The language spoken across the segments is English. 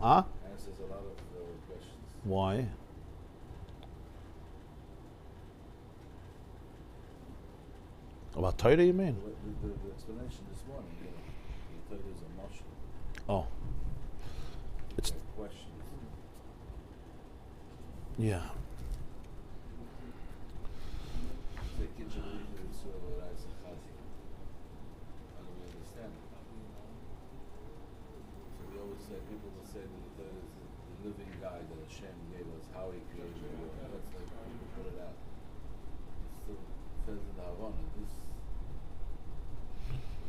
Huh? Answers a lot of questions. Why? About Torah, you mean? The explanation this morning, the Torah is a motion. Oh. It's Questions. yeah. The kitchen is so rice and chazi. How do we understand it? So we always say, people will say that the Torah is the living guide that Hashem gave us, how He created the world. That's like people put it out. It still depends on the Havana. This,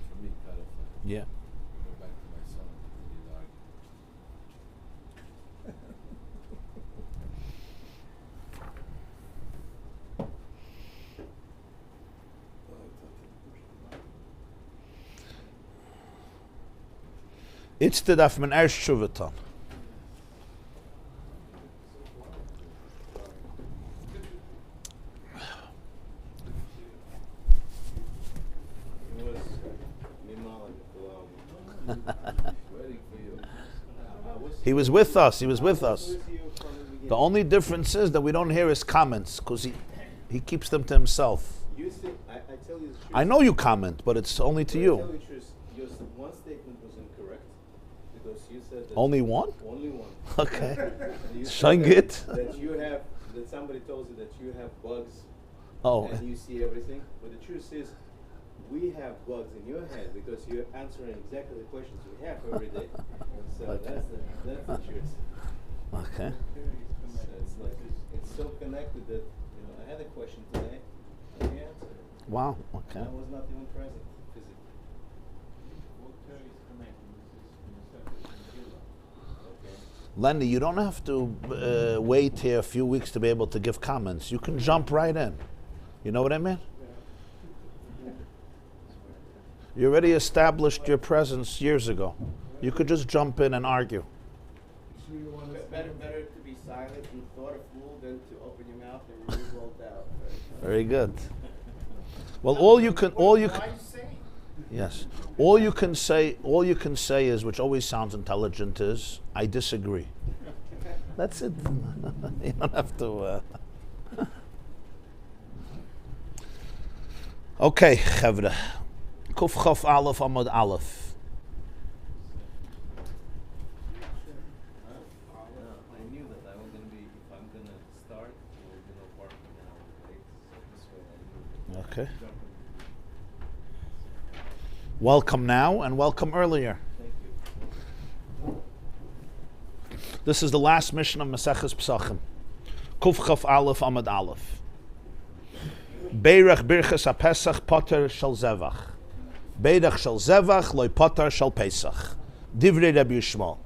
for me, kind of. Yeah. Go back to my son and continue to argue. It's the daf men erst shuvetan. He was with us. He was with us. The only difference is that we don't hear his comments because he keeps them to himself. You say, I tell you the truth. I know you comment, but it's only to I tell you. you the truth. Your one statement was incorrect because you said that Only one? only one. Okay. And you said Shang it. that you have that somebody told you that you have bugs Oh, and you see everything. But the truth is, we have bugs in your head because you're answering exactly the questions we have every day. So Okay. that's the truth. okay. So it's like it's so connected that I had a question today and you answered it. Wow. Okay. I was not even present physically. Okay. Lenny, you don't have to wait here a few weeks to be able to give comments. You can jump right in. You know what I mean? You already established your presence years ago. You could just jump in and argue. Better to be silent and thought a fool than to open your mouth and revolt out. Very good. Well, all you can, yes, all you can say is, which always sounds intelligent, is, I disagree. That's it. You don't have to. Okay, Chevra. Kuf Chaf Aleph Amud Aleph. I knew that I was going to be, if I'm going to start, we're going to work an hour late. So this way I knew. Okay. Welcome now and welcome earlier. Thank you. This is the last mission of Maseches Pesachim. Kuf Chaf Aleph Amud Aleph. Beirach Birchas HaPesach Potter Shal Zevach. Beirach Shal Zevach Loi Potter Shal Pesach. Divrei Rabbi Yishmael.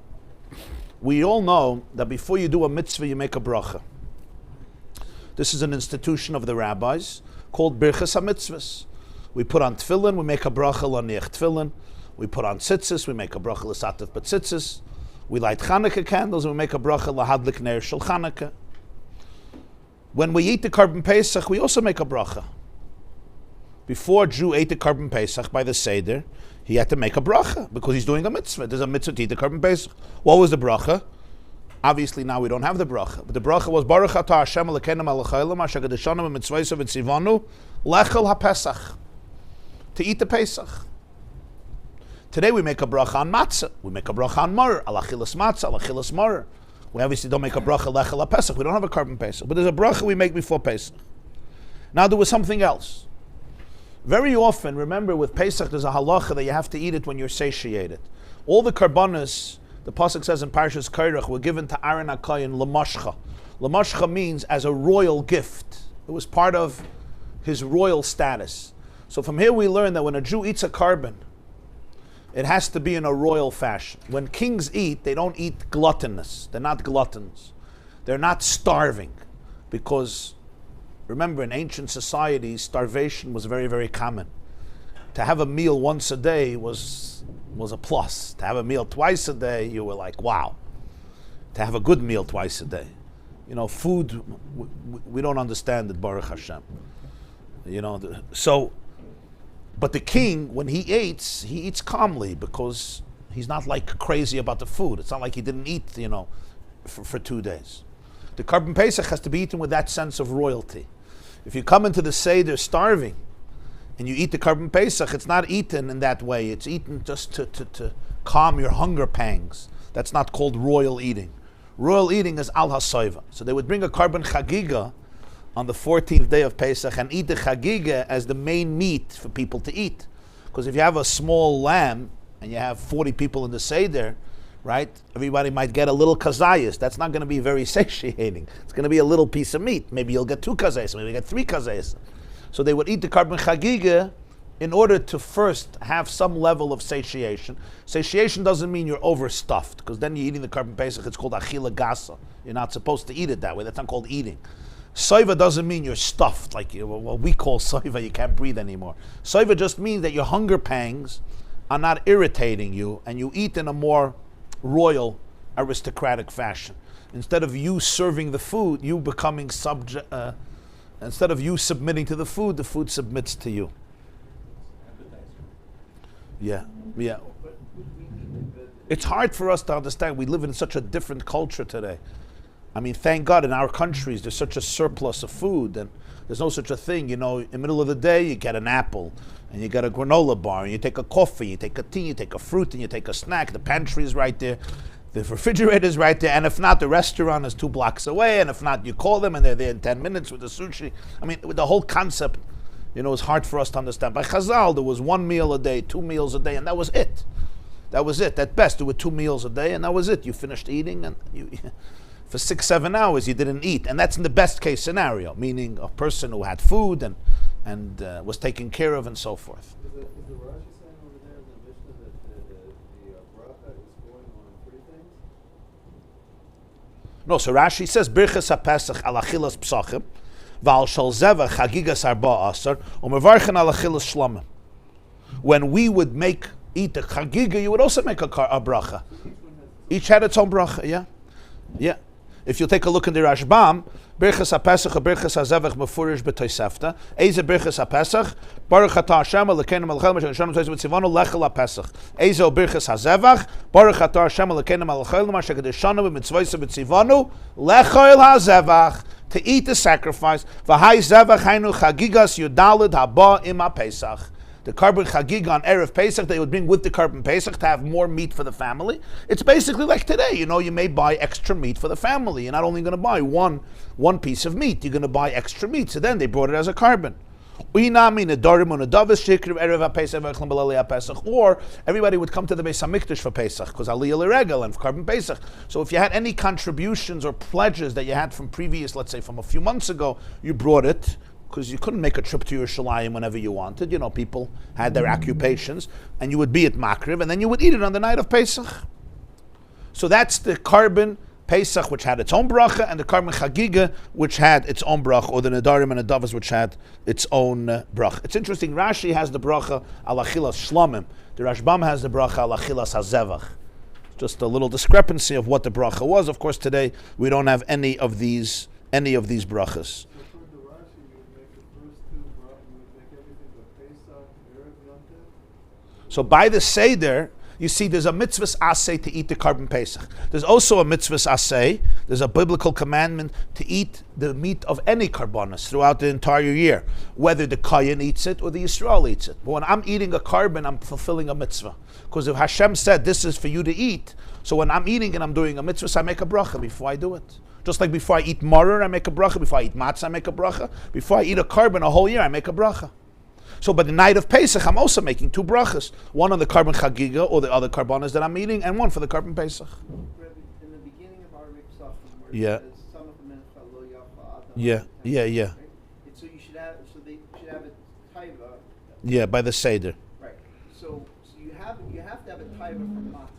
We all know that before you do a mitzvah, you make a bracha. This is an institution of the rabbis called Birchas HaMitzvahs. We put on tefillin, we make a bracha l'niach tefillin. We put on tzitzis, we make a bracha l'satif b'tzitzis. We light Chanukah candles, and we make a bracha l'hadlik ner shel Chanukah. When we eat the Korban Pesach, we also make a bracha. Before a Jew ate the Korban Pesach by the Seder, he had to make a bracha because he's doing a mitzvah. There's a mitzvah to eat the Korban Pesach. What was the bracha? Obviously now we don't have the bracha, but the bracha was Baruch Atah Hashem Elokeinu melech haolam asher kedeshanu b'mitzvosav v'tzivanu lechel haPesach, to eat the Pesach. Today we make a bracha on matzah. We make a bracha on mar, al achilas matzah, al achilas mar. We obviously don't make a bracha lechel haPesach. We don't have a Korban Pesach, but there's a bracha we make before Pesach. Now there was something else. Very often, remember, with Pesach, there's a halacha that you have to eat it when you're satiated. All the karbanos, the pasuk says in Parshas Kairach, were given to Aaron HaKohen lamashcha. Lamashcha means as a royal gift. It was part of his royal status. So from here we learn that when a Jew eats a korban, it has to be in a royal fashion. When kings eat, they don't eat gluttonous. They're not gluttons. They're not starving. Because remember, in ancient societies, starvation was very, very common. To have a meal once a day was a plus. To have a meal twice a day, you were like, wow. To have a good meal twice a day. Food, we don't understand it, Baruch Hashem. But the king, when he eats calmly because He's not like crazy about the food. It's not like he didn't eat, for 2 days. The Korban Pesach has to be eaten with that sense of royalty. If you come into the Seder starving and you eat the Korban Pesach, it's not eaten in that way. It's eaten just to calm your hunger pangs. That's not called royal eating. Royal eating is al hasoiva. So they would bring a Korban Chagiga on the 14th day of Pesach and eat the Chagiga as the main meat for people to eat. Because if you have a small lamb and you have 40 people in the Seder, right, everybody might get a little kazayas. That's not going to be very satiating. It's going to be a little piece of meat. Maybe you'll get 2 kazayas, maybe you get 3 kazayas. So they would eat the Korban Chagiga in order to first have some level of satiation. Satiation doesn't mean you're overstuffed, because then you're eating the Korban Pesach, it's called achila gasa. You're not supposed to eat it that way. That's not called eating. Soiva doesn't mean you're stuffed, like what we call soiva, you can't breathe anymore. Soiva just means that your hunger pangs are not irritating you, and you eat in a more royal, aristocratic fashion. Instead of you serving the food, you becoming subject. Instead of you submitting to the food submits to you. Yeah. It's hard for us to understand. We live in such a different culture today. I mean, thank God in our countries there's such a surplus of food, and there's no such a thing. In the middle of the day you get an apple, and you get a granola bar, and you take a coffee, you take a tea, you take a fruit, and you take a snack. The pantry is right there, the refrigerator is right there, and if not, the restaurant is 2 blocks away, and if not, you call them, and they're there in 10 minutes with the sushi. I mean, with the whole concept, is hard for us to understand. By Chazal, there was 1 meal a day, 2 meals a day, and that was it. That was it. At best, there were 2 meals a day, and that was it. You finished eating, and for 6-7 hours you didn't eat, and that's in the best case scenario, meaning a person who had food and was taken care of and so forth. Is the Rashi saying over there in the Mishnah that the bracha is going on 3 things? No, so Rashi says birchas haPesach al achilas psachim v'al shal zevach chagigas arba asar u'mevarchen al achilas shlamim. When we would eat the chagiga, you would also make a bracha. Each had its own bracha. Yeah. If you take a look in the Rashbam, Birchas HaPesach or Birchas HaZevach Mefurish B'Toysefta, Eze Birchas HaPesach, Baruch Atah Hashem Elokeinu Melech Haolam Asher Nishanu B'Tzivanu Tzivanu Lechel HaPesach. Eze Birchas HaZevach, Baruch Atah Hashem Elokeinu Melech Haolam Asher Nishanu B'Tzivanu Lechel HaZevach, to eat the sacrifice. V'hai Zevach Hainu Chagigas Yudalid Haba Im HaPesach. The Korban Chagiga on Erev Pesach, they would bring with the Korban Pesach to have more meat for the family. It's basically like today, you may buy extra meat for the family. You're not only going to buy one piece of meat, you're going to buy extra meat. So then they brought it as a korban. Or everybody would come to the Beis HaMikdash for Pesach, because Aliyah L'Regel and for Korban Pesach. So if you had any contributions or pledges that you had from previous, let's say from a few months ago, you brought it, because you couldn't make a trip to Yerushalayim whenever you wanted. People had their occupations, and you would be at Makriv, and then you would eat it on the night of Pesach. So that's the Korban Pesach, which had its own bracha, and the Korban Chagiga, which had its own bracha, or the Nedarim and Nedavos, which had its own bracha. It's interesting, Rashi has the bracha al achilas shlamim. The Rashbam has the bracha al achilas hazevach. Just a little discrepancy of what the bracha was. Of course, today we don't have any of these brachas. So by the Seder, you see there's a mitzvahs aseh to eat the Korban Pesach. There's also a mitzvahs aseh, there's a biblical commandment to eat the meat of any karbanos throughout the entire year, whether the Kayan eats it or the Yisrael eats it. But when I'm eating a korban, I'm fulfilling a mitzvah. Because if Hashem said this is for you to eat, so when I'm eating and I'm doing a mitzvah, I make a bracha before I do it. Just like before I eat maror, I make a bracha. Before I eat matzah, I make a bracha. Before I eat a korban a whole year, I make a bracha. So by the night of Pesach, I'm also making 2 brachas. One on the Korban Chagiga, or the other karbanos that I'm eating, and one for the Korban Pesach. Rabbi, in the beginning of our Psachim, where Yeah. it says, "Son of Mencha lo yafa Adam," Yeah. right? So they should have a taiva. Yeah, by the Seder. Right. So you have to have a taiva from matzah.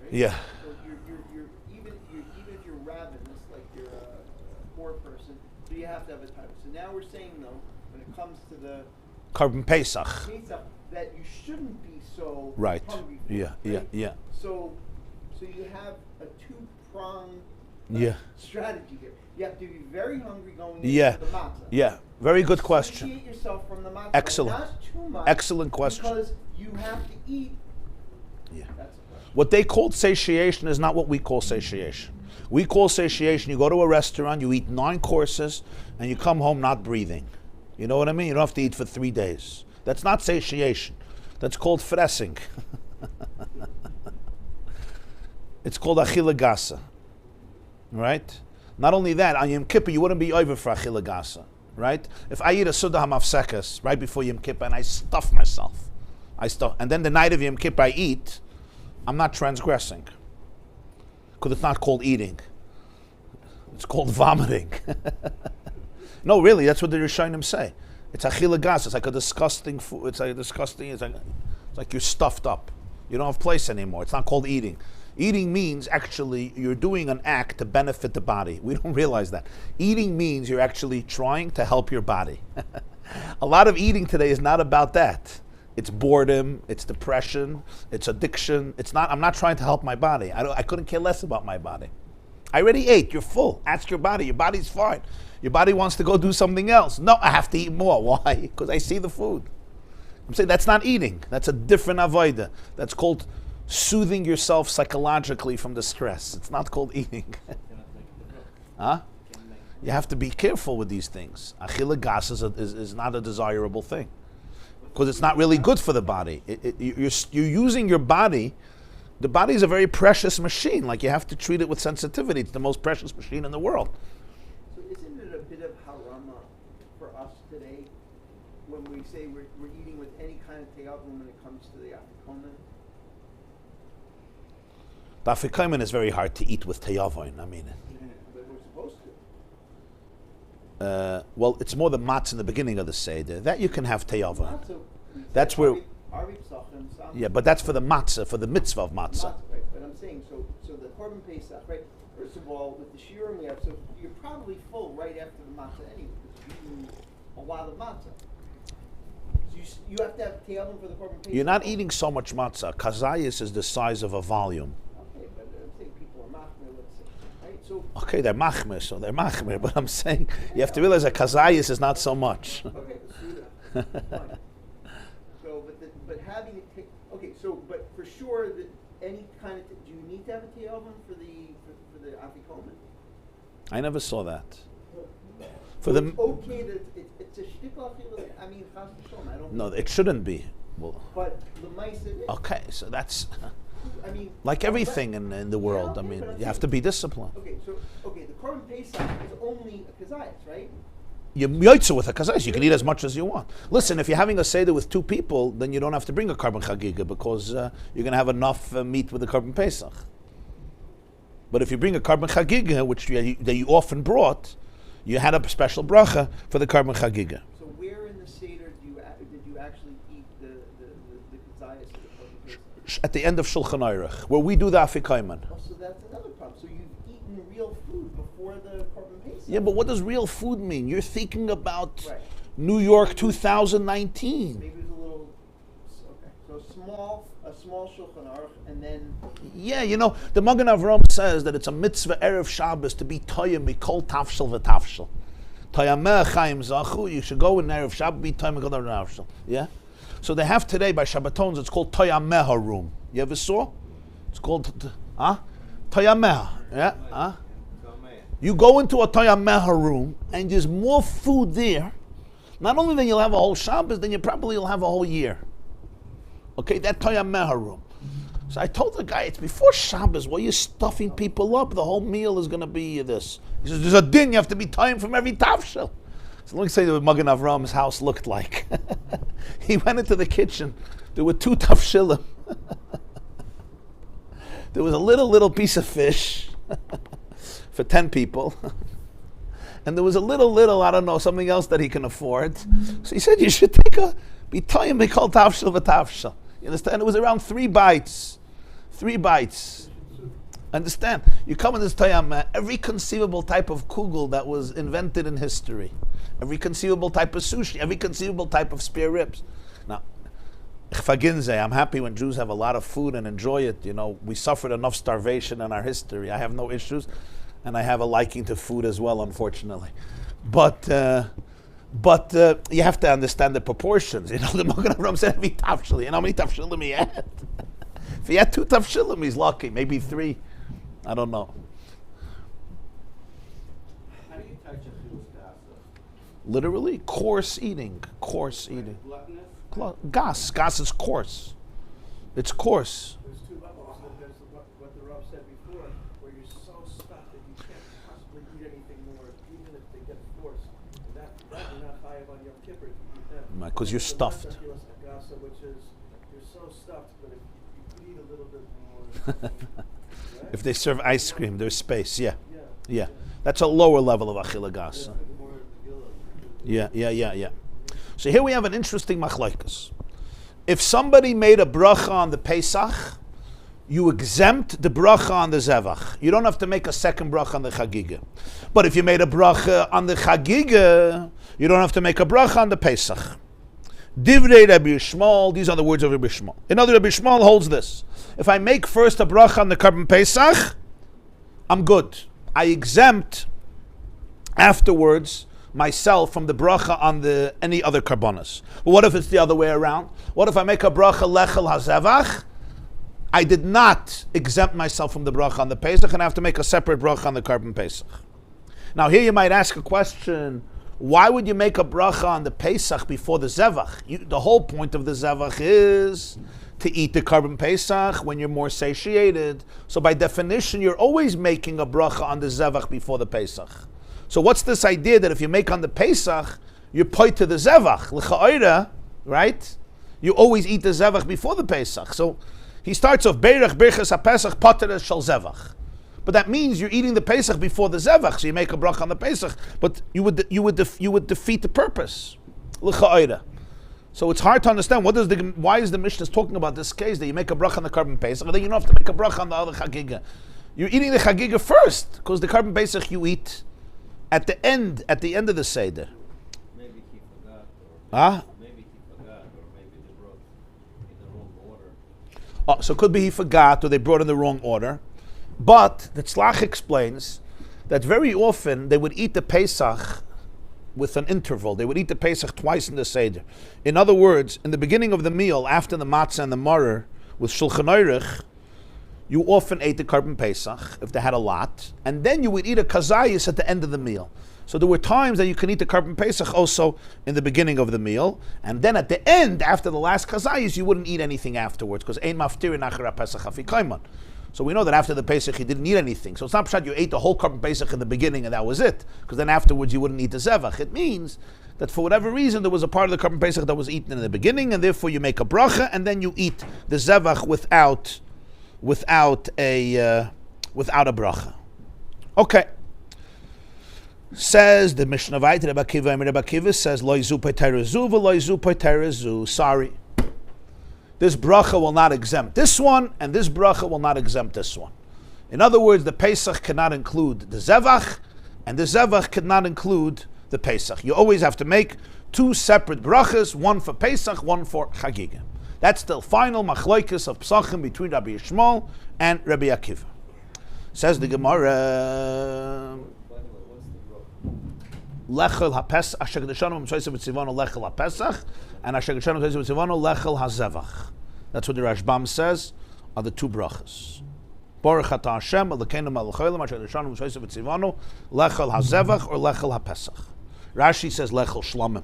Right? Yeah. So you're even if you're ravenous, like you're a poor person, so you have to have a taiva. So now we're saying though, when it comes to the Korban Pesach. that you shouldn't be so Right. hungry for, Yeah. right? So you have a 2-pronged strategy here. You have to be very hungry going into the matzah. Yeah. Very good question. Satiate yourself from the matzah. Excellent. Not too much. Excellent question. Because you have to eat. Yeah. That's a question. What they called satiation is not what we call satiation. We call satiation, you go to a restaurant, you eat 9 courses, and you come home not breathing. You know what I mean? You don't have to eat for 3 days. That's not satiation. That's called fressing. It's called achila gasa. Right? Not only that, on Yom Kippur, you wouldn't be over for achila gasa. Right? If I eat a sudah hamafsekas right before Yom Kippur and I stuff myself, and then the night of Yom Kippur I eat, I'm not transgressing. Because it's not called eating. It's called vomiting. No, really, that's what the Rishonim say. It's achila gas. It's like a disgusting food. It's like you're stuffed up. You don't have place anymore. It's not called eating. Eating means actually you're doing an act to benefit the body. We don't realize that. Eating means you're actually trying to help your body. A lot of eating today is not about that. It's boredom, it's depression, it's addiction. I'm not trying to help my body. I couldn't care less about my body. I already ate, you're full. Ask your body's fine. Your body wants to go do something else. No, I have to eat more. Why? Because I see the food. I'm saying that's not eating. That's a different avodah. That's called soothing yourself psychologically from the stress. It's not called eating. Huh? You have to be careful with these things. Achila gas is not a desirable thing. Because it's not really good for the body. You're using your body. The body is a very precious machine. Like, you have to treat it with sensitivity. It's the most precious machine in the world. So isn't it a bit of harama for us today when we say we're eating with any kind of teyavim when it comes to the afikomen? The afikomen is very hard to eat with teyavim. I mean, But we're supposed to. well, it's more the matzah in the beginning of the Seder. That you can have teyavim. So That's where. Arvi Psachim, Sam- Yeah, but that's for the matzah, for the mitzvah of matzah. Right, but I'm saying, so the Korban Pesach, right? First of all, with the shiurim we have, so you're probably full right after the matzah anyway, because you're eating a lot of matzah. So you have to have teyavim for the Korban Pesach. You're not eating so much matzah. Kazayas is the size of a volume. Okay, but I'm saying people are machmir, let's say, right? So Okay, they're machmir, so they're machmir. But I'm saying you have to realize that kazayas is not so much. okay, so fine. So, but having it okay, so but for sure that any kind of do you need to have a teyavim for the afikomen? I never saw that. For So the it's okay that it's a shtickle. I mean, chas v'shalom, I don't. no, it shouldn't be. Well, But the mice it is. okay, so that's I mean, like everything in the world. I okay, mean, but I'm you have saying- to be disciplined. Okay, so the Korban Pesach is only a kazayas, right? You yoitza with a kazayas. You can eat as much as you want. Listen, if you're having a seder with 2 people, then you don't have to bring a carbon chagiga because you're going to have enough meat with the carbon pesach. But if you bring a carbon chagiga, which that you often brought, you had a special bracha for the carbon chagiga. So where in the seder did you actually eat the kazayas of the Korban Pesach? At the end of Shulchan Aruch, where we do the afikomen. Oh, so that's another problem. So you've eaten real food before the Korban Pesach. Yeah, but what does real food mean? You're thinking about Right. New York 2019. Maybe it's a little. Okay. So a small Shulchan Aruch, and then. Yeah, you know, the Magen Avram says that it's a mitzvah Erev Shabbos to be toyim mikol tafshel v'tafshel. Toyameh chaim zachu, you should go in Erev Shabbos, be toyim mikol tafshel. Yeah? So they have today by Shabbatons, it's called Toyameh room. You ever saw? It's called, Toyameh. Yeah? You go into a Toyameh room, and there's more food there. Not only then you'll have a whole Shabbos, then you probably will have a whole year. Okay, that Toyameh room. So I told the guy, it's before Shabbos. Why are you stuffing people up? The whole meal is going to be this. He says, there's a din, you have to be time from every tafshel. So let me say what Magen Avram's house looked like. He went into the kitchen. There were 2 tafshilim. There was a little piece of fish for 10 people. And there was a little, I don't know, something else that he can afford. So he said, you should be time, they call tafshel v'tafshel. You understand? It was around 3 bites. 3 bites. Understand? You come in this Tayam, every conceivable type of kugel that was invented in history, every conceivable type of sushi, every conceivable type of spare ribs. Now, I'm happy when Jews have a lot of food and enjoy it. You know, we suffered enough starvation in our history. I have no issues, and I have a liking to food as well, unfortunately. But you have to understand the proportions. You know, the Magen Avram said every tafshil. You know how many tafshilim he had? If he had 2 tafshilim, he's lucky. Maybe 3. I don't know. How do you touch a food gasa? Literally, coarse eating. Coarse eating. Gluttonous? Gas is coarse. It's coarse. There's 2 levels. There's what the Rav said before, where you're so stuffed that you can't possibly eat anything more, even if they get forced. That you're not high on Yom Kippur to eat that. Because you're stuffed. Which is, you're so stuffed, but if you could eat a little bit more. Right? If they serve ice cream, there's space. Yeah. Yeah. That's a lower level of achila gas. Yeah. So here we have an interesting machlokes. If somebody made a bracha on the Pesach, you exempt the bracha on the Zevach. You don't have to make a second bracha on the Chagiga. But if you made a bracha on the Chagiga, you don't have to make a bracha on the Pesach. Divrei Rabbi Yishmael, these are the words of Rabbi Yishmael. Another Rabbi Yishmael holds this. If I make first a bracha on the Karban Pesach, I'm good. I exempt afterwards myself from the bracha on the any other karbanas. But what if it's the other way around? What if I make a bracha lechel hazevach? I did not exempt myself from the bracha on the Pesach, and I have to make a separate bracha on the Karban Pesach. Now here you might ask a question, why would you make a bracha on the Pesach before the Zevach? The whole point of the Zevach is to eat the Karban Pesach when you're more satiated. So by definition, you're always making a bracha on the Zevach before the Pesach. So what's this idea that if you make on the Pesach, you point to the Zevach? L'cha'ira, right? You always eat the Zevach before the Pesach. So he starts off, Beirach Birchas HaPesach Pater Shel Zevach. But that means you're eating the Pesach before the Zevach, so you make a bracha on the Pesach, but you would defeat the purpose. L'cha'ira. So it's hard to understand why is the Mishnah talking about this case that you make a bracha on the Karban Pesach, and then you don't have to make a bracha on the other Chagiga. You're eating the Chagiga first, because the Karban Pesach you eat at the end of the Seder. Maybe he forgot, maybe they brought in the wrong order. So it could be he forgot, or they brought in the wrong order. But the Tzlach explains that very often they would eat the Pesach with an interval. They would eat the Pesach twice in the Seder. In other words, in the beginning of the meal, after the matzah and the maror, with Shulchan Aruch, you often ate the Karban Pesach, if they had a lot, and then you would eat a kazayis at the end of the meal. So there were times that you can eat the Karban Pesach also in the beginning of the meal, and then at the end, after the last kazayis, you wouldn't eat anything afterwards, because ein maftirin achar Pesach hafikaiman. So we know that after the Pesach you didn't eat anything. So it's not pshat you ate the whole Karban Pesach in the beginning and that was it, because then afterwards you wouldn't eat the Zevach. It means that for whatever reason there was a part of the Karban Pesach that was eaten in the beginning, and therefore you make a bracha and then you eat the Zevach without a bracha. Okay. Says the Mishnah Vayit, Rabbi Akiva says, Lo yizu peterezu v'lo yizu peterezu. Sorry. This bracha will not exempt this one, and this bracha will not exempt this one. In other words, the Pesach cannot include the Zevach, and the Zevach cannot include the Pesach. You always have to make 2 separate brachas, one for Pesach, one for Chagiga. That's the final machlokes of Pesachim between Rabbi Yishmael and Rabbi Akiva. Says the Gemara, Lechel HaPesach, Asher Gedeshanu M'Tzoysev V'Tzivanu Lechel HaPesach, and Asher Gedeshanu M'Tzoysev V'Tzivanu Lechel HaZevach. That's what the Rashbam says are the 2 brachas. Baruch Atah Hashem, Elokeinu Melech Haolam, Asher Gedeshanu M'Tzoysev V'Tzivanu Lechel HaZevach or Lechel HaPesach. Rashi says Lechel Shlamim.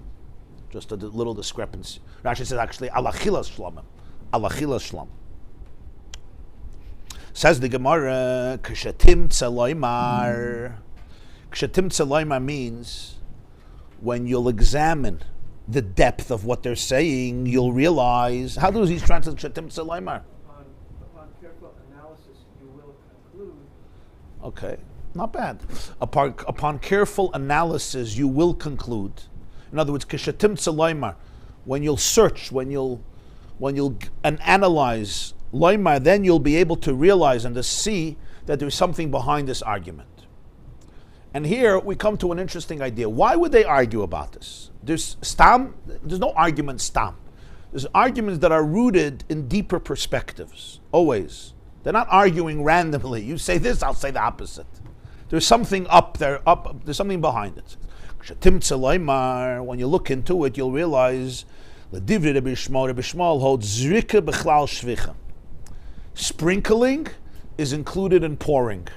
Just a little discrepancy. Rashi says actually Alachilas Shlamim. Alachilas Shlamim. Says the Gemara, Kshatim Tzeloimar. Kshatim Tzeloimar means when you'll examine the depth of what they're saying, you'll realize. How does he translate Kshatim Tzeloimar? Upon careful analysis, you will conclude. Okay, not bad. Upon careful analysis, you will conclude. In other words, Kshatim Tzeloimar, when you'll search, when you'll analyze Loimar, then you'll be able to realize and to see that there's something behind this argument. And here we come to an interesting idea. Why would they argue about this? There's no argument stam. There's arguments that are rooted in deeper perspectives, always. They're not arguing randomly. You say this, I'll say the opposite. There's something up there, there's something behind it. When you look into it, you'll realize the Divrei Rabbi Yishmael holds Zrika B'chlal Shvicha. Sprinkling is included in pouring.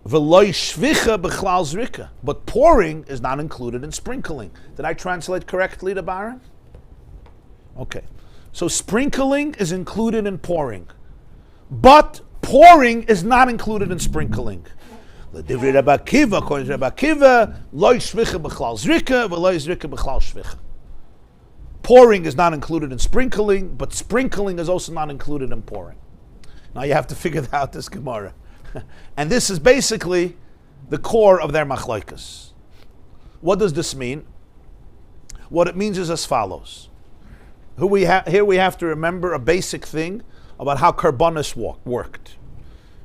V'loi shvicha b'chlal zrika. But pouring is not included in sprinkling. Did I translate correctly to Baron? Okay. So sprinkling is included in pouring. But pouring is not included in sprinkling. L'divrei Rabbi Akiva, according to Rabbi Akiva, loi shvicha b'chlal zrika, v'loi zrika b'chlal shvicha. Pouring is not included in sprinkling, but sprinkling is also not included in pouring. Now you have to figure out this Gemara. And this is basically the core of their machlokes. What does this mean? What it means is as follows. Here we have to remember a basic thing about how karbonos worked.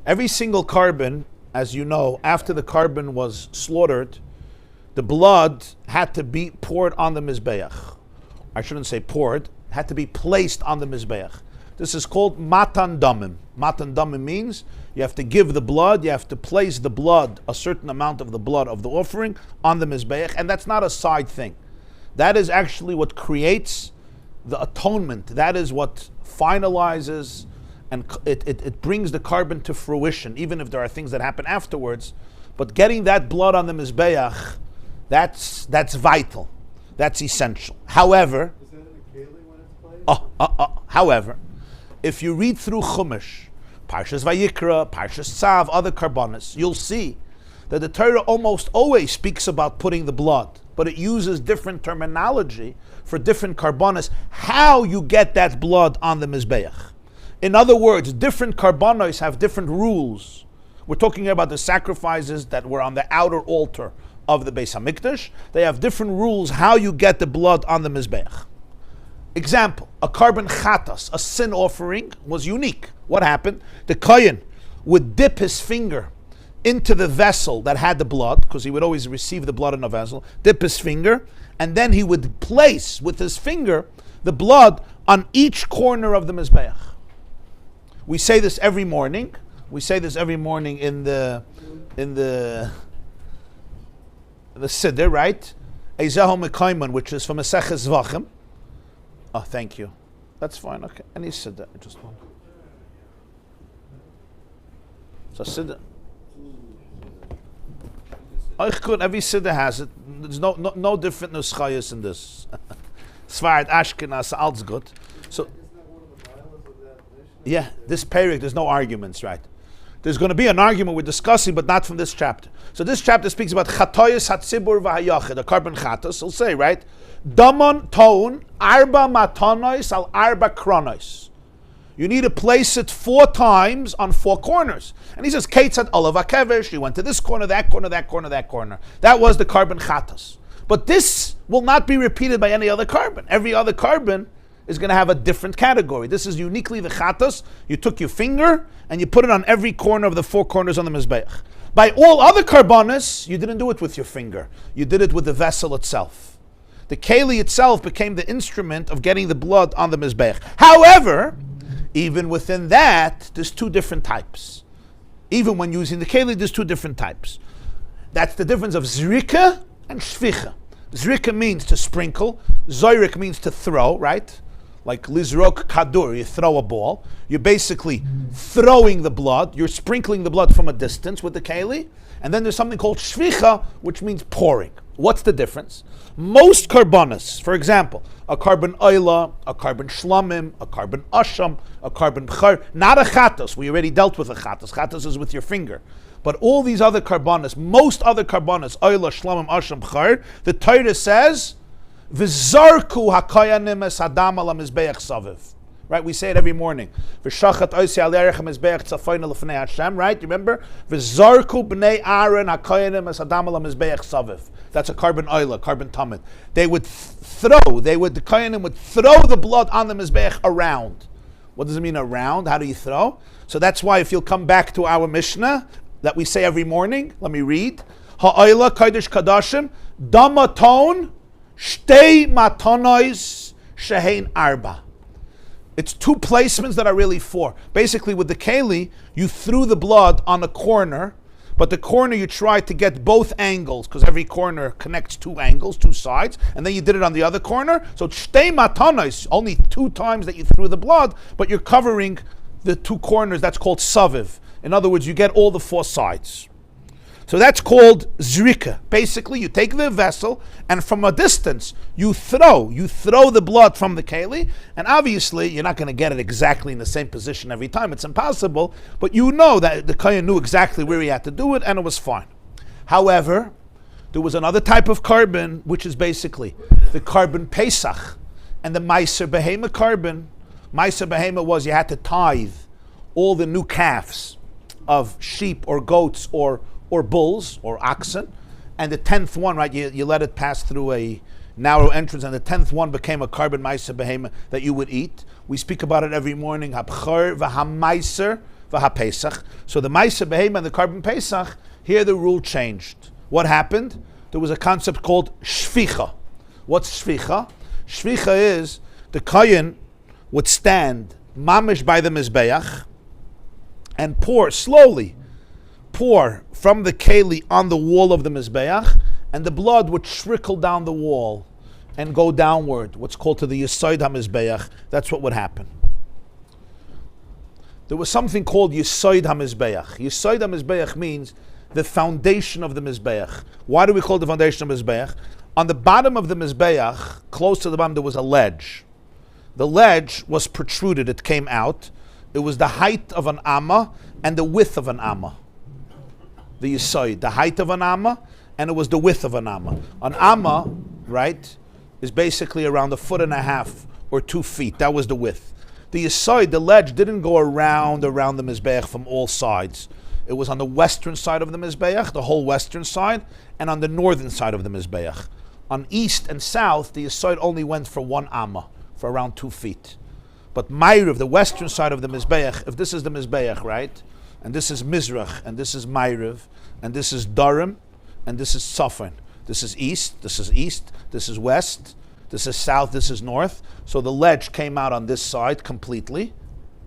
Every single carbon, as you know, after the carbon was slaughtered, the blood had to be poured on the mizbeach. I shouldn't say poured, had to be placed on the mizbeach. This is called matan damim. Matan damim means you have to give the blood, you have to place the blood, a certain amount of the blood of the offering on the mizbeach, and that's not a side thing. That is actually what creates the atonement. That is what finalizes and it brings the carbon to fruition, even if there are things that happen afterwards. But getting that blood on the mizbeach, that's vital. That's essential. However, is that in the keli when it's played? However, if you read through Chumash, Parshas Vayikra, Parshas Tzav, other karbonos, you'll see that the Torah almost always speaks about putting the blood, but it uses different terminology for different karbonos, how you get that blood on the mizbeach. In other words, different karbonos have different rules. We're talking about the sacrifices that were on the outer altar of the Beis Hamikdash. They have different rules how you get the blood on the mizbeach. Example, a carbon chatas, a sin offering, was unique. What happened? The kohen would dip his finger into the vessel that had the blood, because he would always receive the blood in a vessel, dip his finger, and then he would place with his finger the blood on each corner of the mizbeach. We say this every morning. We say this every morning in the Siddur, right? Ezeho Mekayman, which is from Maseches Zvachim. Oh, thank you. That's fine. Okay. Any Siddur, just one. So Siddur. Every Siddur has it. There's no different nuschayos in this. Svart, Ashkenaz, all's good. So, yeah, this parak, there's no arguments, right? There's going to be an argument we're discussing, but not from this chapter. So this chapter speaks about chatoyos hatzibur v'hayachid, a carbon chatos. He'll say, right? Damon ton arba matonos al arba kronos. You need to place it 4 times on 4 corners. And he says, Ketzad olav hakevesh. You went to this corner, that corner, that corner, that corner. That was the carbon chatos. But this will not be repeated by any other carbon. Every other carbon is going to have a different category. This is uniquely the chatos. You took your finger and you put it on every corner of the 4 corners on the mizbeach. By all other karbonos, you didn't do it with your finger. You did it with the vessel itself. The keli itself became the instrument of getting the blood on the mizbeach. However, even within that, there's 2 different types. Even when using the keli, there's 2 different types. That's the difference of zrika and shvicha. Zrika means to sprinkle. Zoyrik means to throw, right? Like lizrok kadur, you throw a ball. You're basically throwing the blood. You're sprinkling the blood from a distance with the keli. And then there's something called shvicha, which means pouring. What's the difference? Most karbonos, for example, a carbon oila, a carbon shlamim, a carbon asham, a carbon bchar, not a chatos. We already dealt with a chatos. Chatos is with your finger. But all these other karbonos, most other karbonos, oila, shlamim, asham, bchar, the Torah says, v'zarku hakayanim es adam ala mizbeach saviv. Right, we say it every morning. V'shachat oisi al yerech mizbeach tzafayna l'fnei Hashem. Right, remember? V'zarku b'nei Aaron hakayanim es adam ala mizbeach saviv. That's a carbon oila, carbon tamid. The Kohanim would throw the blood on the mizbeach around. What does it mean around? How do you throw? So that's why if you'll come back to our Mishnah that we say every morning, let me read. Ha'oila kodesh kadashim damaton shtei matonois shehein arba. It's 2 placements that are really 4. Basically with the keli, you threw the blood on a corner, but the corner you tried to get both angles, because every corner connects two angles, two sides, and then you did it on the other corner. So shtei matanos, only 2 times that you threw the blood, but you're covering the 2 corners. That's called saviv. In other words, you get all the 4 sides. So that's called zrika. Basically, you take the vessel and from a distance, you throw the blood from the keli, and obviously you're not going to get it exactly in the same position every time. It's impossible, but you know that the kohen knew exactly where he had to do it, and it was fine. However, there was another type of carbon, which is basically the carbon Pesach, and the Meiser Behema carbon. Meiser Behema was you had to tithe all the new calves of sheep or goats or bulls or oxen, and the 10th one, right, you let it pass through a narrow entrance, and the 10th one became a carbon Meiser Behema that you would eat. We speak about it every morning, Habchor v'hameiser v'hapesach. So the Meiser Behema and the carbon Pesach, here the rule changed. What happened? There was a concept called shvicha. What's shvicha? Shvicha is the kohen would stand mamish by the mizbeach and pour from the keli on the wall of the mizbeach, and the blood would trickle down the wall and go downward, what's called to the Yesod HaMizbeach. That's what would happen. There was something called Yesod HaMizbeach. Yesod HaMizbeach means the foundation of the Mizbeach. Why do we call it the foundation of the Mizbeach? On the bottom of the Mizbeach, close to the bottom, there was a ledge. The ledge was protruded, it came out. It was the height of an amma and the width of an amma. The Yesod, the height of an amma, and it was the width of an amma. An amma, right, is basically around 1.5 feet or 2 feet. That was the width. The Yesod, the ledge, didn't go around the Mizbeach from all sides. It was on the western side of the Mizbeach, the whole western side, and on the northern side of the Mizbeach. On east and south, the Yesod only went for 1 amma, for around 2 feet. But Ma'ariv, the western side of the Mizbeach, if this is the Mizbeach, right, and this is Mizrach, and this is Ma'ariv, and this is Durham, and this is Safon. This is east, this is west, this is south, this is north. So the ledge came out on this side completely,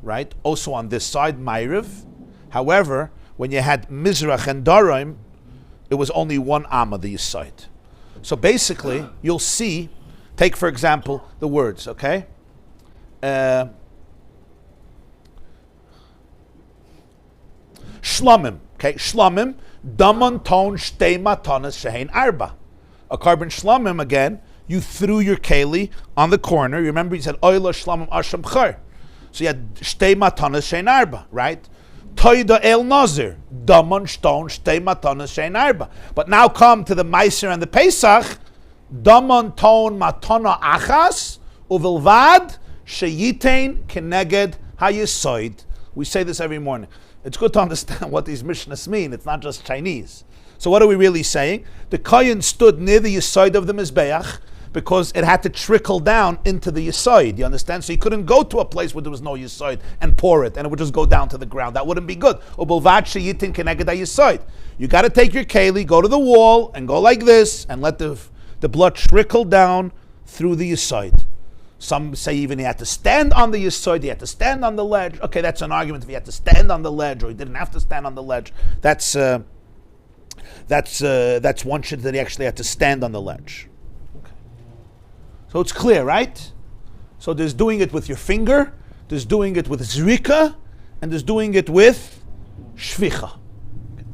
right? Also on this side, Ma'ariv. However, when you had Mizrach and Durham, it was only 1 amma, the side. So basically, you'll see, take for example, the words, okay? Shlomim, okay? Shlomim, damon ton shtei matanas shehein arba. A carbon shlomim, again, you threw your keli on the corner. You remember you said, oila shlomim asham char. So you had shtei matanas shehein arba, right? Toida el nazir, damon stone shtei matanas shehein arba. But now come to the Meiser and the Pesach, damon ton matana achas, uvilvad sheyitain keneged hayesoid. We say this every morning. It's good to understand what these Mishnahs mean. It's not just Chinese. So what are we really saying? The kohen stood near the Yesod of the Mizbeach because it had to trickle down into the Yesod. You understand? So he couldn't go to a place where there was no Yesod and pour it, and it would just go down to the ground. That wouldn't be good. Ubulvad sheyitin keneged hayesoid. You got to take your keli, go to the wall, and go like this, and let the blood trickle down through the Yesod. Some say even he had to stand on the Yesod, he had to stand on the ledge. Okay, that's an argument if he had to stand on the ledge or he didn't have to stand on the ledge. That's one shit that he actually had to stand on the ledge. Okay. So it's clear, right? So there's doing it with your finger, there's doing it with zrika, and there's doing it with shvicha. Okay.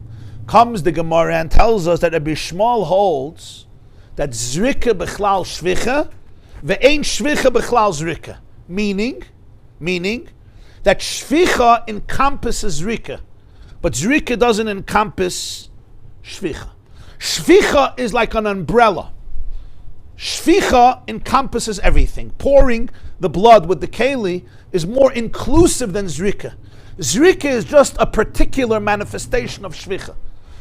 Comes the Gemara and tells us that Rabbi Shmuel holds that zrika bechlal shvicha ve'ein shvicha bechlal zrika, meaning that shvicha encompasses zrika, but zrika doesn't encompass shvicha. Shvicha is like an umbrella. Shvicha encompasses everything. Pouring the blood with the keli is more inclusive than zrika. Zrika is just a particular manifestation of shvicha.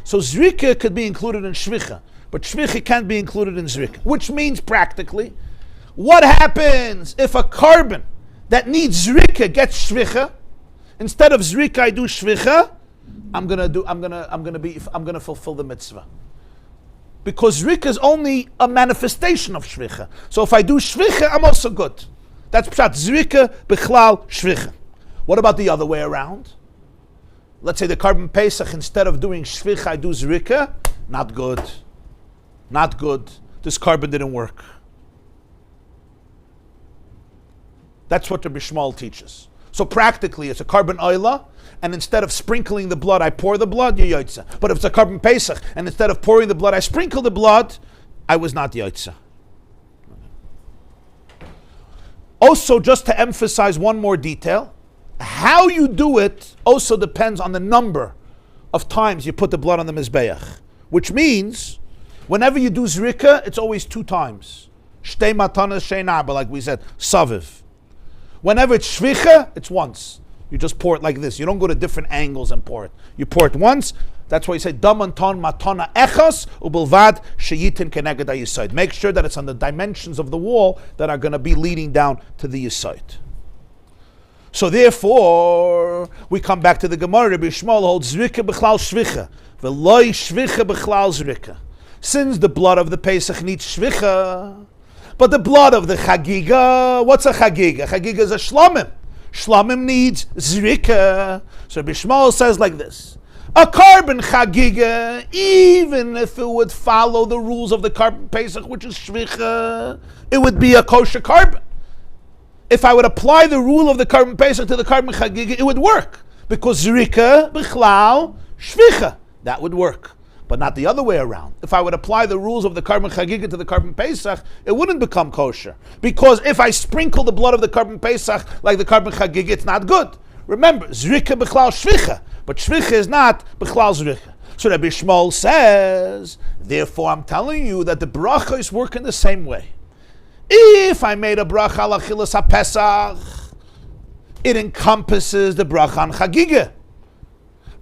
So zrika could be included in shvicha, but shvicha can't be included in zrika, which means practically, what happens if a carbon that needs zrika gets shvicha? Instead of zrika, I do shvicha. I'm gonna fulfill the mitzvah. Because zrika is only a manifestation of shvicha. So if I do shvicha, I'm also good. That's pshat zrika bichlal shvicha. What about the other way around? let's say the carbon pesach, instead of doing shvicha, I do zrika, not good. Not good. This carbon didn't work. That's what the Bishmal teaches. So practically, it's a carbon oila, and instead of sprinkling the blood, I pour the blood, you're yotza. But if it's a carbon pesach, and instead of pouring the blood, I sprinkle the blood, I was not yotza. Also, just to emphasize one more detail, how you do it also depends on the number of times you put the blood on the mizbeach. Which means, whenever you do zrika, it's always 2 times. Shtei matanas shein arba, like we said, saviv. Whenever it's shvicha, it's once. You just pour it like this. You don't go to different angles and pour it. You pour it once. That's why you say damanton matana echas ubelvad sheyitin keneged yisoid. Make sure that it's on the dimensions of the wall that are going to be leading down to the yisoid. So therefore, we come back to the Gemara. Rabbi Shmuel holds zrika b'chlal shvicha, v'loy shvicha b'chlal zrika. Since the blood of the Pesach needs shvicha, but the blood of the chagiga, what's a chagiga? Chagiga is a shlomim. Shlomim needs zrika. So Rabbi Shmuel says like this: a carbon chagiga, even if it would follow the rules of the carbon Pesach, which is shvicha, it would be a kosher carbon. If I would apply the rule of the carbon Pesach to the carbon chagiga, it would work. Because zrika, bichlal, shvicha, that would work. But not the other way around. If I would apply the rules of the carbon chagiga to the carbon Pesach, it wouldn't become kosher. Because if I sprinkle the blood of the carbon Pesach like the carbon chagiga, it's not good. Remember, zrika, bichlal, shvicha. But shvicha is not bichlal zrika. So Rabbi Shmuel says, therefore I'm telling you that the brachos work in the same way. If I made a bracha al achilas haPesach, it encompasses the bracha on chagiga.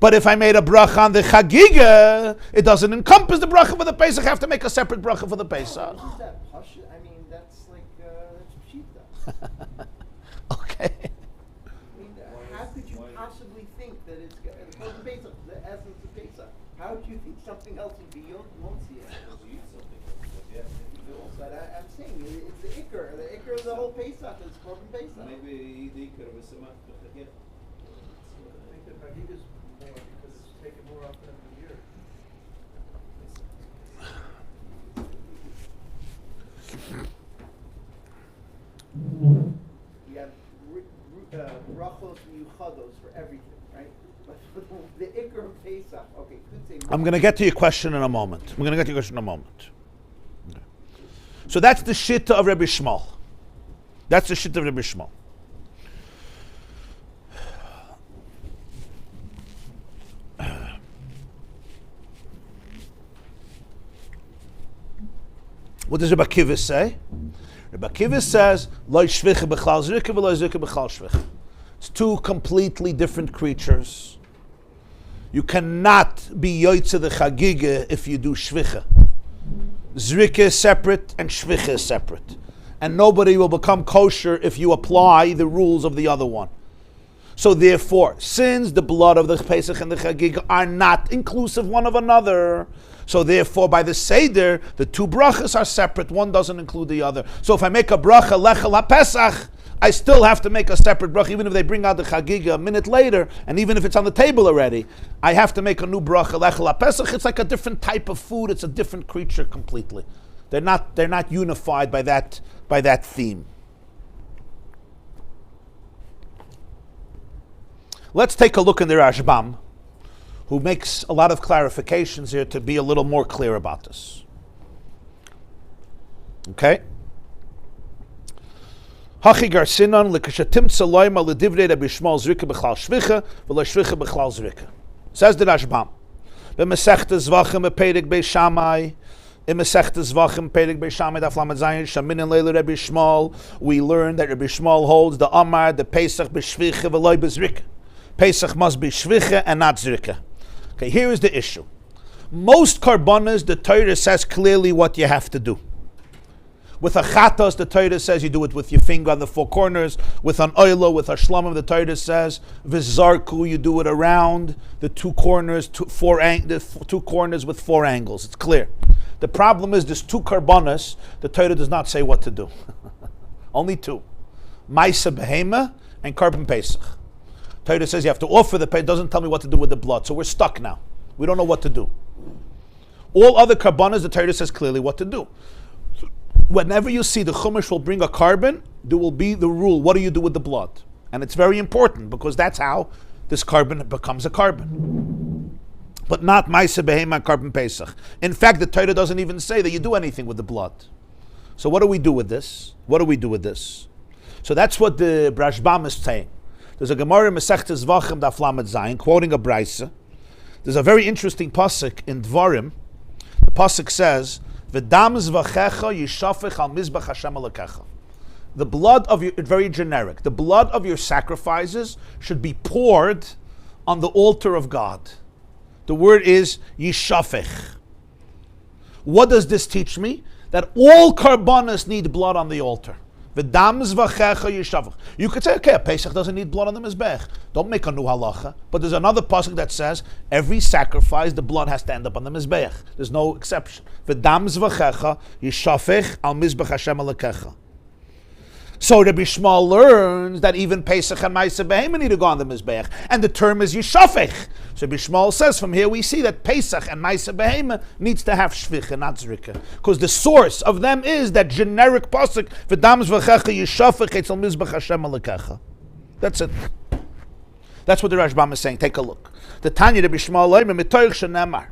But if I made a bracha on the chagiga, it doesn't encompass the bracha for the Pesach. I have to make a separate bracha for the Pesach. Is that pasha? I mean, that's like that's pshita. Okay. I mean, how could you possibly think that it's the Pesach, the essence of Pesach? How would you think something else would be? You won't see it. But I'm saying it's the ikr. The ikr of the whole Pesach is Korban Pesach. Maybe the ikr was a month. I think the Chagiga is more because it's taken more often in the year. We have brachos miuchados for everything, right? But for the ikr of Pesach, okay, could say. I'm going to get to your question in a moment. Okay. So that's the shitta of Rabbi Shmuel. That's the shitta of Rabbi Shmuel. What does Rabbi Akiva say? Rabbi Akiva says, "Lo shvicha b'chlal zrika, v'lo zrika b'chlal shvicha." It's 2 completely different creatures. You cannot be yoytze the chagiga if you do shvicha. Zrika is separate and shvicha is separate. And nobody will become kosher if you apply the rules of the other one. So therefore, since the blood of the Pesach and the Chagiga are not inclusive one of another, so therefore by the Seder, the 2 brachas are separate, one doesn't include the other. So if I make a bracha lechel HaPesach, I still have to make a separate bracha, even if they bring out the Chagiga a minute later, and even if it's on the table already, I have to make a new bracha lechel HaPesach. It's like a different type of food, it's a different creature completely. They're not unified by that theme. Let's take a look in the Rashbam, who makes a lot of clarifications here to be a little more clear about this. Okay? Hachi garsinon lekashatim tzaloyma ledivrei Rabbi Shmuel zrika b'chlal shvicha v'lo shvicha b'chlal zrika. Says the Rashbam, b'mesechta zvachim b'peirik beis Shammai, in Masechta Zvachim Perek Beis Shammai Daf Lamed Zayin Shaminin Leila Rabbi Shmuel, we learn that Rabbi Shmuel holds the Amar, the Pesach b'shvicha v'loy b'zrika. Pesach must be shvicha and not zrika. Okay, here is the issue. Most karbanas, the Torah says clearly what you have to do. With a chatas, the Torah says you do it with your finger on the 4 corners. With an oilo, with a shlamim, the Torah says v'zarku, you do it around the 2 corners, the 2 corners with 4 angles. It's clear. The problem is there's 2 karbanas. The Torah does not say what to do. Only 2: Maisa Behema and Karban Pesach. Torah says you have to offer the Pesach. It doesn't tell me what to do with the blood. So we're stuck now. We don't know what to do. All other karbanos, the Torah says clearly what to do. Whenever you see the Chumash will bring a carbon, there will be the rule, what do you do with the blood? And it's very important because that's how this carbon becomes a carbon. But not Maisa Behema carbon Pesach. In fact, the Torah doesn't even say that you do anything with the blood. So what do we do with this? What do we do with this? So that's what the Rashbam is saying. There's a Gemara in Masechtes Zvachim Daf Lamed Zayin, quoting a Braisa. There's a very interesting pasuk in Dvarim. The pasuk says, "V'dam zvachecha yishafech al mizbach Hashem alekecha." The blood of your, it's very generic. The blood of your sacrifices should be poured on the altar of God. The word is yishafech. What does this teach me? That all karbanos need blood on the altar. V'dam zvachecha yishafech. You could say, okay, a Pesach doesn't need blood on the mizbech. Don't make a new halacha. But there's another pasuk that says every sacrifice, the blood has to end up on the mizbech. There's no exception. V'dam zvachecha yishafech al mizbech Hashem alekecha. So Rabbi Shmuel learns that even Pesach and Maisa Behema need to go on the Mizbeach. And the term is Yishafech. So Rabbi Shmuel says from here we see that Pesach and Maisa Behema needs to have Shvicha, not Zrika. Because the source of them is that generic pasuk, V'dam zvachecha Yishafech etzel Mizbech Hashem alekecha. That's it. That's what the Rashbam is saying. Take a look. The Tanya Rabbi Shmuel Leimer, Mitoich shenemar.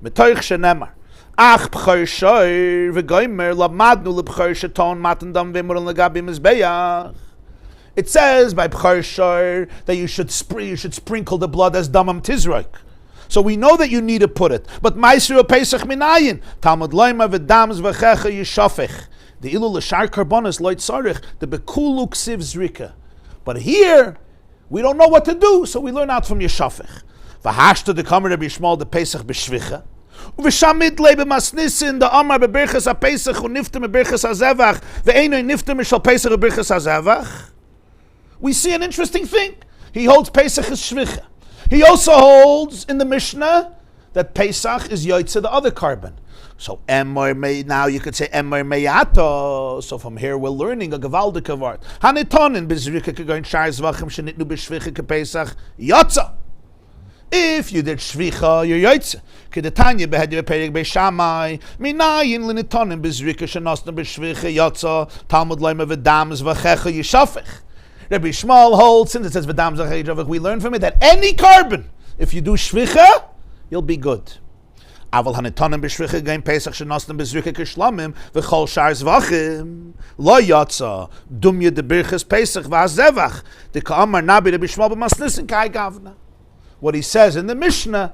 Mitoich shenemar. Ach b'chor shoir v'goymer lamadnu l'b'chor sheton matan dam v'imur l'gabi mizbeach. It says by b'chor shoir that you should sprinkle the blood as damam tizroik. So we know that you need to put it. But ma'isru pesach minayin Talmud loyma v'dams v'checha yishafech. The ilu l'shar karbonos loy tzarich the bekulu ksiv zrika. But here we don't know what to do, so we learn out from yishafech. V'hashta the kamer Rabbi Shmuel the pesach b'shvicha. Uv'shamid lebe masnisin the amar beberchas ha-pesach u'niftem beberchas ha-zevach ve'enoi niftem mishal pesach beberchas ha-zevach. We see an interesting thing. He holds Pesach as shvicha. He also holds in the Mishnah that Pesach is yotzeh the other carbon. So now you could say emor meyato. So from here we're learning a gewaldige word. Hanitonin bezrika kegoin shar zvachim shenitnu b'shvicha ke-Pesach yotzeh. If you did shvicha, you're yotzeh. Kedetanya behedya perik beishamai minayin linitonim bezrika shenosna b'shvicha yotzeh Talmud loyma v'dam zvachecha yishafech. Rabbi Shmuel holds, since it says v'dam zvachecha yishafech, we learn from it that any carbon, if you do shvicha, you'll be good. Aval hanitonim b'shvicha gein Pesach shenosna b'zrika kishlamim v'chol shar zvachim lo yotzeh dumya debirchas Pesach v'azevach the ka'amar nabi Rabbi Shmuel b'masnisin kai gavna. What he says in the Mishnah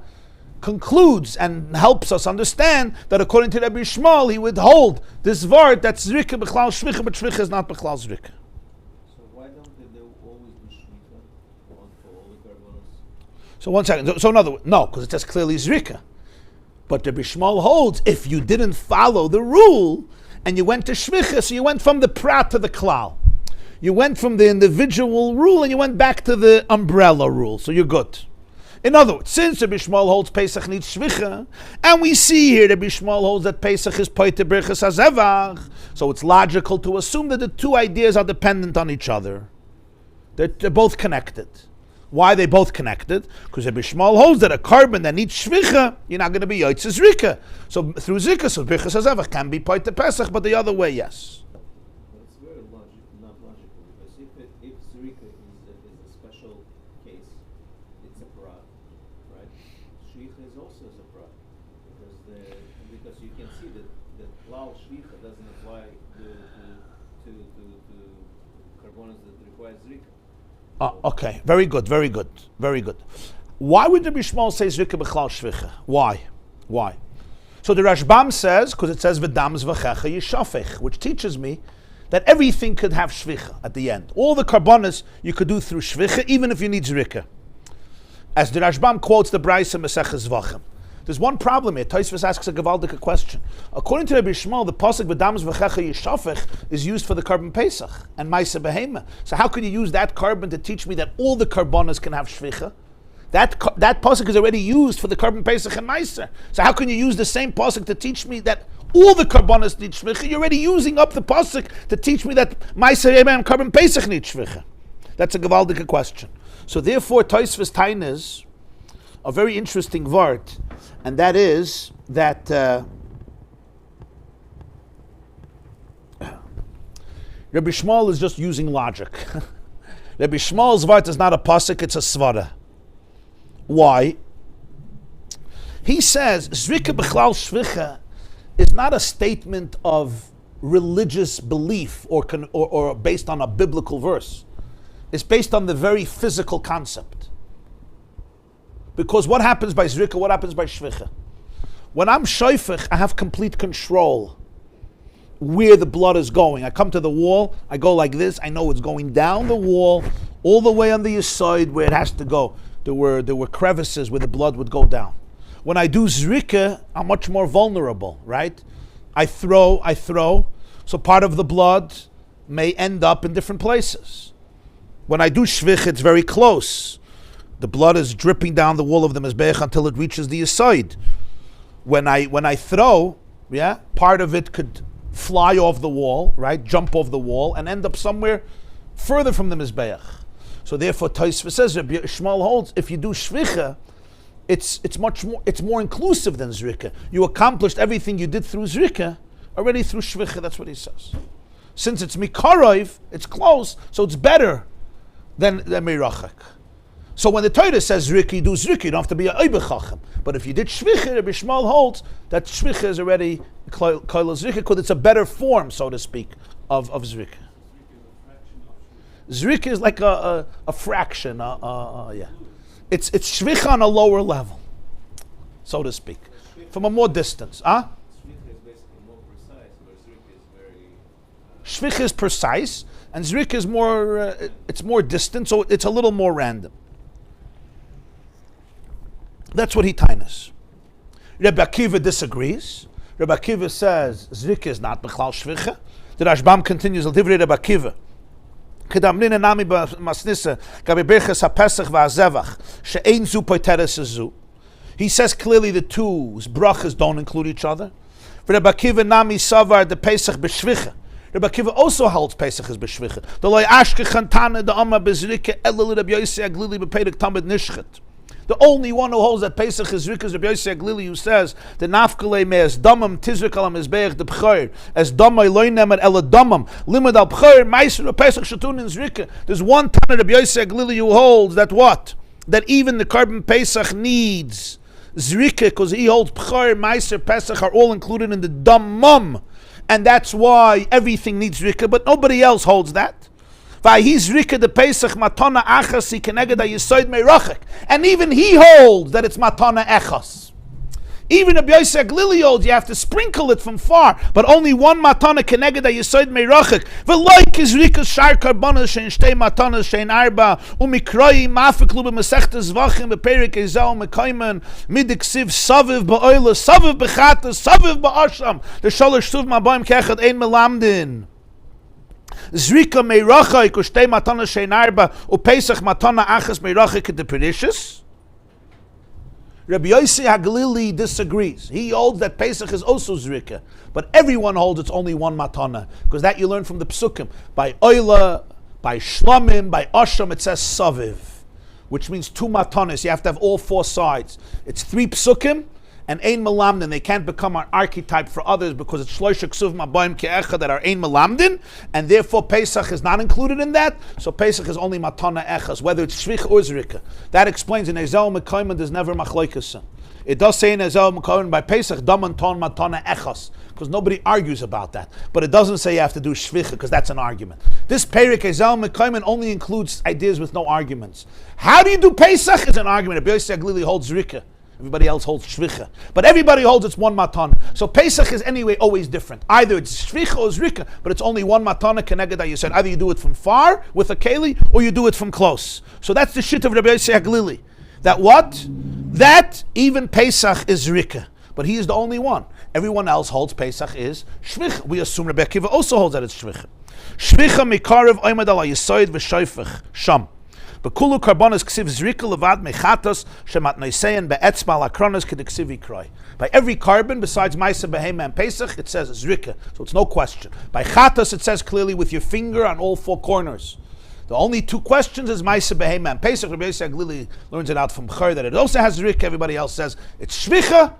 concludes and helps us understand that according to Rabbi Shmuel, he would hold this word that's zrika b'chlal shvicha, but shvicha is not b'chlal zrika. So why don't they always do shvicha for all the karbonos? So 1 second. So in other words, no, because it says clearly zrika. But Rabbi Shmuel holds if you didn't follow the rule and you went to shvicha, so you went from the prat to the klal. You went from the individual rule and you went back to the umbrella rule, so you're good. In other words, since Rabbi Shmuel holds Pesach needs shvicha, and we see here Rabbi Shmuel holds that Pesach is poite birchas hazevach, so it's logical to assume that the two ideas are dependent on each other. They're both connected. Why are they both connected? Because Rabbi Shmuel holds that a carbon that needs shvicha, you're not going to be yotzeh zrika. So through zrika, so birchas hazevach can be poite Pesach, but the other way, yes. It's very not logical, because if zrika is a special case, it's a prat, right? Shvicha is also a prat, because you can see that klal shvicha doesn't apply to carbonos that require zrika. Okay, very good. Why would Rabbi Shmuel say zrika b'chlal shvicha? Why? So the Rashbam says, because it says v'dam zvachecha yishafech, which teaches me that everything could have shvicha at the end. All the karbonos you could do through shvicha, even if you need zrika. As the Rashbam quotes the Braisa Maseches Zvachim. There's one problem here. Tosfos asks a gewaldige question. According to Rabbi Shmuel, the pasuk v'dam zvachecha yishafech is used for the carbon Pesach and Maisa Behema. So how could you use that carbon to teach me that all the karbonos can have shvicha? That pasuk is already used for the carbon Pesach and Maisa. So how can you use the same pasuk to teach me that all the karbonos need shvicha? You're already using up the pasuk to teach me that Maisa Behema and carbon Pesach need shvicha. That's a gewaldige question. So therefore, Tosfos Tainas, a very interesting word, and that is that Rabbi Shmuel is just using logic. Rabbi Shmuel's word is not a pasuk, it's a svara. Why? He says, Zrika b'chlal shvicha is not a statement of religious belief or based on a biblical verse. It's based on the very physical concept. Because what happens by Zrika, what happens by shvicha? When I'm shoifich, I have complete control where the blood is going. I come to the wall, I go like this, I know it's going down the wall, all the way on the side where it has to go. There were crevices where the blood would go down. When I do zrika, I'm much more vulnerable, right? I throw, so part of the blood may end up in different places. When I do shvich, it's very close. The blood is dripping down the wall of the mizbeach until it reaches the side. When I throw, part of it could fly off the wall, right? Jump off the wall and end up somewhere further from the mizbeach. So therefore, Tosfos says, Rabbi Shmuel holds, if you do shvicha, it's more inclusive than zrika. You accomplished everything you did through zrika already through shvicha. That's what he says. Since it's mikarov, it's close, so it's better than mirachak. So when the Torah says zrika, you do zrika. You don't have to be a oibechachem. But if you did shvicha, Rabbi Shmuel holds that shvicha is already koil zrika because it's a better form, so to speak, of zrika. Zrika is like a fraction. It's shvicha on a lower level, so to speak, from a more distance. Shvicha is basically more precise, where zrika is very... Shvicha is precise, and zrika is more, it's more distant, so it's a little more random. That's what he tainas. Rabbi Akiva disagrees. Rabbi Akiva says zrika is not b'chlal shvicha. The Rashbam continues, L'divrei Rabbi Akiva. Kedamrina nami b'masnisa gabi berchas hapesach v'azevach she'ein zu poiteres zu. He says clearly the two brachas don't include each other. Rabbi Akiva nami savar the pesach b'shvicha. Rabbi Akiva also holds pesach as b'shvicha. The loy ashkechan tana the amma b'zrika elul Rabbi Yossi Aglili b'peirik tamid nishchet. The only one who holds that Pesach is Zrika is Rabbi Yossi Aglili, who says the nafkale me as damam tizrik al mizbeach de b'chayr as damay loynem el damam limud al b'chayr ma'aser Pesach shatun in Zrika. There's one Tana Rabbi Yossi Aglili who holds that what? That even the carbon Pesach needs Zrika because he holds b'chayr ma'aser Pesach are all included in the damam, and that's why everything needs Zrika, but nobody else holds that. And even he holds that it's matana echas. Even Rabbi Yossi Aglili holds you have to sprinkle it from far, but only one matana keneged yisoid meirachik. V'loik is rikas shar karbonas shein shtei matanas shein arba umikroi mafeklu b'mesechtes vachim b'perik ezel mekayman midiksiv saviv ba'oila saviv b'chata saviv ba'asham the shalosh suv mabayim kechad ein melamdin. Zrika meiracha ikushtei matana shein arba upesach matana achas meiracha kedepedishus. Rabbi Yossi Aglili disagrees. He holds that Pesach is also Zrika, but everyone holds it's only one matana, because that you learn from the Psukim. By Oila, by Shlamim, by Asham, it says Saviv, which means two matanas. You have to have all four sides. It's three Psukim, and Ein Melamdin. They can't become an archetype for others because it's Shloisha Ksuv Mabayim Ke'echa that are Ein Melamdin, and therefore Pesach is not included in that. So Pesach is only Matana Echas, whether it's Shvich or Zrika. That explains in Ezel Mekayman there's never Machlokes. It does say in Ezel Mekayman by Pesach Daman Ton Matana Echas, because nobody argues about that. But it doesn't say you have to do Shvicha, because that's an argument. This Perik Ezel Mekayman only includes ideas with no arguments. How do you do Pesach is an argument. Rabbi Yossi Aglili holds Zrika. Everybody else holds shvicha, but everybody holds it's one matana. So Pesach is anyway always different. Either it's shvicha or zrika, but it's only one matana keneged. You said either you do it from far with a keli or you do it from close. So that's the shit of Rabbi Yossi Aglili. That what? That even Pesach is zrika, but he is the only one. Everyone else holds Pesach is shvicha. We assume Rabbi Akiva also holds that it's shvicha. Shvicha mikarev oimad ala yisoid v'shoifech sham. Bekulu karbonas ksiv zrika levad mechatos shemat noisein be'etzma lakronas kediksivi kroi. By every carbon besides Maisa Behema and Pesach, it says zrika, so it's no question. By chatos, it says clearly with your finger on all four corners. The only two questions is Maisa Behema and Pesach. Rabbi Yossi Aglili learns it out from Chor that it also has Zrika. Everybody else says it's Shvicha.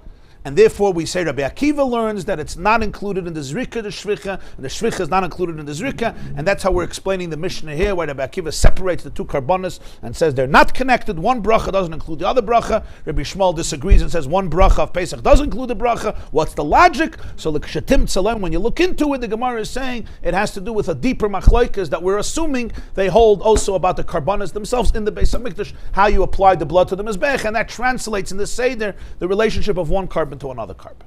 And therefore we say Rabbi Akiva learns that it's not included in the Zrika, the Shvicha, and the Shvicha is not included in the Zrika, and that's how we're explaining the Mishnah here, where Rabbi Akiva separates the two karbonos and says they're not connected. One bracha doesn't include the other bracha. Rabbi Shmuel disagrees and says one bracha of Pesach does include the bracha. What's the logic? So the Kshatim Tzalem, when you look into it, the Gemara is saying it has to do with a deeper machloikas that we're assuming they hold also about the karbonos themselves in the Beis HaMikdash, how you apply the blood to the Mizbech, and that translates in the Seder the relationship of one carbon to another carbon.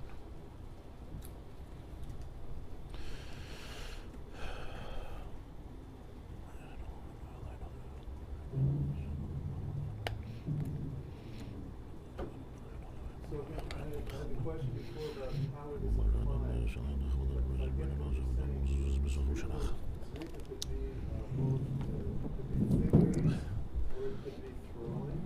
So again, I had a question before about how it is applied. Like when it was saying, Zrika could be both, could be fingers, or it could be throwing,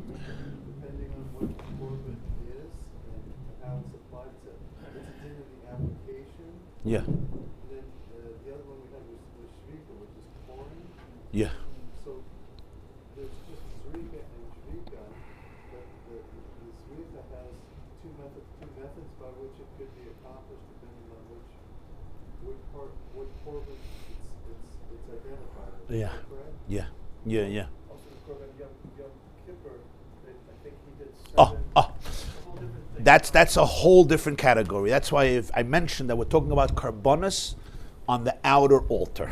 depending on what the korban is and how it's applied to. It's a din of the application. Yeah. And then the other one we had was Shvika, which is pouring. Yeah. So there's just Zrika and Shvika, but the Zrika has two methods by which it could be accomplished depending on what korban it's identified with. Yeah. Is that correct? Yeah. Yeah. Yeah. Also, the korban Yom Kippur, I think he did Oh, seven. oh. It's a whole different thing. That's a whole different category. That's why if I mentioned that we're talking about karbonos on the outer altar.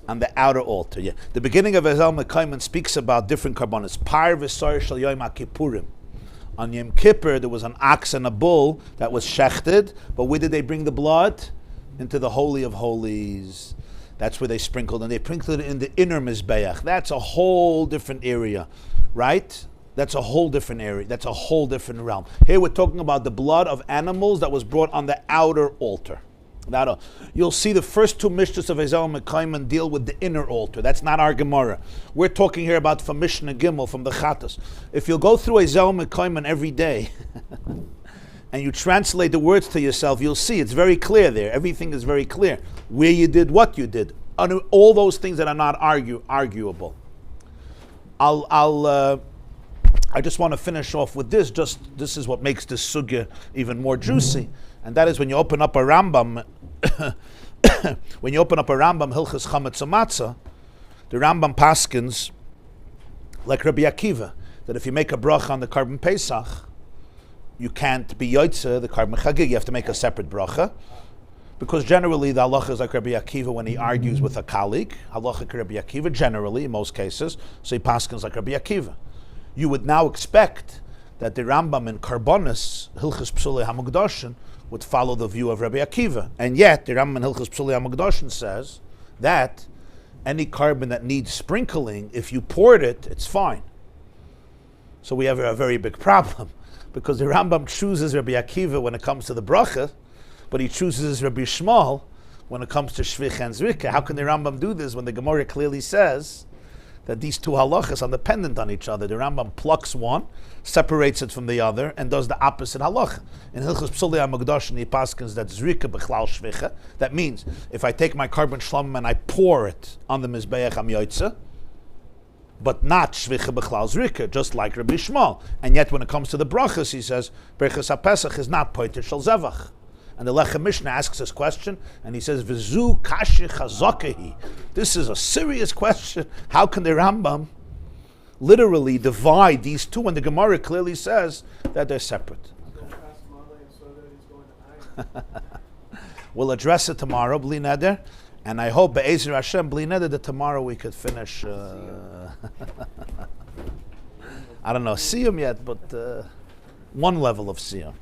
On the outer altar, yeah. The beginning of Ezel Mekayman speaks about different karbonos. Par v'sar shel Yom HaKippurim. On Yom Kippur, there was an ox and a bull that was shechted, but where did they bring the blood? Into the Holy of Holies. That's where they sprinkled, and they sprinkled it in the inner Mizbeach. That's a whole different area, right? That's a whole different area. That's a whole different realm. Here we're talking about the blood of animals that was brought on the outer altar. You'll see the first two Mishnahs of Ezel Mekayman deal with the inner altar. That's not our Gemara. We're talking here about from Mishnah Gimel, from the Chattas. If you'll go through Ezel Mekayman every day, and you translate the words to yourself, you'll see it's very clear there. Everything is very clear. Where you did, what you did. All those things that are not arguable. I just want to finish off with this. This is what makes this sugya even more juicy. And that is when you open up a Rambam, Hilchas Chametz Matzah, the Rambam paskins, like Rabbi Akiva, that if you make a bracha on the Karban Pesach, you can't be Yotzeh, the Karban Chagig, you have to make a separate bracha. Because generally the halacha is like Rabbi Akiva when he argues with a colleague. Halacha Rabbi Akiva, generally, in most cases, so he paskins like Rabbi Akiva. You would now expect that the Rambam in Karbonis, Hilchas Psulei HaMukdoshin, would follow the view of Rabbi Akiva. And yet, the Rambam in Hilchas Psulei HaMukdoshin says that any carbon that needs sprinkling, if you poured it, it's fine. So we have a very big problem, because the Rambam chooses Rabbi Akiva when it comes to the bracha, but he chooses Rabbi Shmuel when it comes to Shvich and Zrika. How can the Rambam do this when the Gemara clearly says that these two halachas are dependent on each other? The Rambam plucks one, separates it from the other, and does the opposite halacha. In Hilchos Psulei HaMukdoshin, he paskins that Zrika b'chlal shvicha. That means if I take my carbon shlamim and I pour it on the mizbeach am yotzeh, but not shvicha b'chlal zrika, just like Rabbi Shmuel. And yet, when it comes to the brachas, he says Berachas HaPesach is not poiter shel zevach. And the Lechem Mishnah asks this question, and he says, "V'zu kashi chazakehi." This is a serious question. How can the Rambam literally divide these two when the Gemara clearly says that they're separate? We'll address it tomorrow, Bli Neder, and I hope Be'ezer Hashem, Bli Neder, that tomorrow we could finish. I don't know, Siyum yet, but one level of Siyum.